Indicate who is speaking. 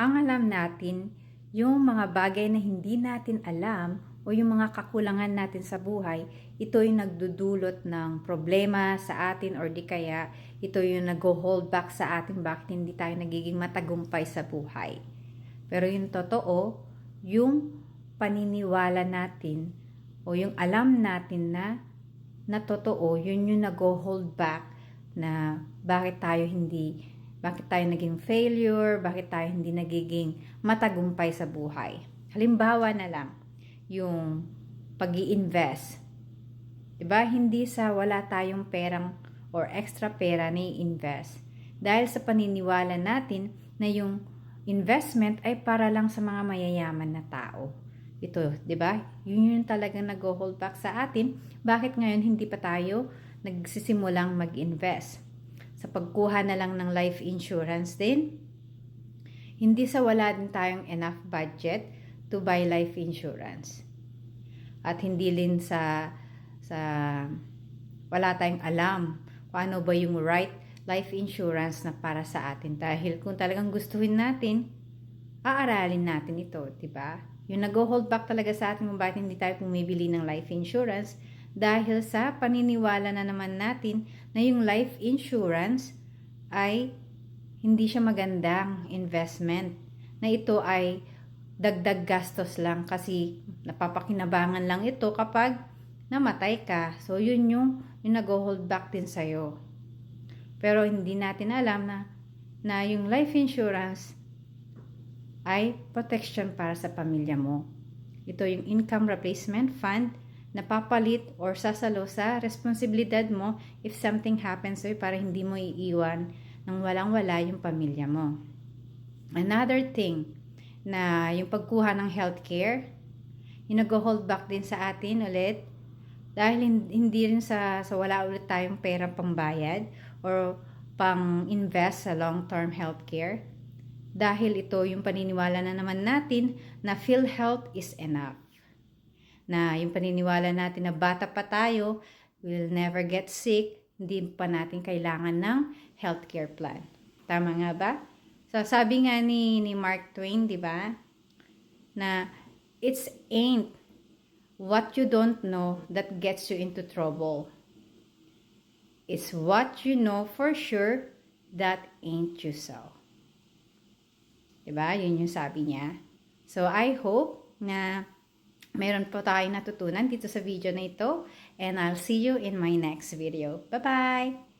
Speaker 1: ang alam natin yung mga bagay na hindi natin alam o yung mga kakulangan natin sa buhay, ito yung nagdudulot ng problema sa atin or di kaya ito yung nag-hold back sa atin bakit hindi tayo nagiging matagumpay sa buhay. Pero yung totoo, yung paniniwala natin o yung alam natin na totoo, yun yung nag-hold back na bakit tayo naging failure, bakit tayo hindi nagiging matagumpay sa buhay. Halimbawa na lang, yung pag-i-invest. Diba? Hindi sa wala tayong perang or extra pera na i-invest. Dahil sa paniniwala natin na yung investment ay para lang sa mga mayayaman na tao. Ito, di ba? Yun yung talagang nag-hold back sa atin. Bakit ngayon hindi pa tayo nagsisimulang mag-invest? Sa pagkuha na lang ng life insurance din, hindi sa wala din tayong enough budget to buy life insurance. At hindi din sa wala tayong alam kung ano ba yung right life insurance na para sa atin. Dahil kung talagang gustuhin natin, aaralin natin ito, di ba? Yung nag-hold back talaga sa atin kung bakit hindi tayo pumibili ng life insurance dahil sa paniniwala na naman natin na yung life insurance ay hindi siya magandang investment. Na ito ay dagdag gastos lang kasi napapakinabangan lang ito kapag namatay ka. So yun yung nag-hold back din sa'yo. Pero hindi natin alam na yung life insurance ay protection para sa pamilya mo. Ito yung income replacement fund na papalit or sasalo sa responsibilidad mo if something happens sa'yo para hindi mo iiwan nang walang-wala yung pamilya mo. Another thing, na yung pagkuha ng healthcare, yung nag-hold back din sa atin ulit dahil hindi rin sa wala ulit tayong perang pambayad or pang-invest sa long-term healthcare. Dahil ito yung paniniwala na naman natin na PhilHealth is enough. Na yung paniniwala natin na bata pa tayo, we'll never get sick, hindi pa natin kailangan ng healthcare plan. Tama nga ba? So, sabi nga ni Mark Twain, di ba? Na it's ain't what you don't know that gets you into trouble. It's what you know for sure that ain't you so. Diba? Yun yung sabi niya. So, I hope na meron po tayong natutunan dito sa video na ito. And I'll see you in my next video. Bye-bye!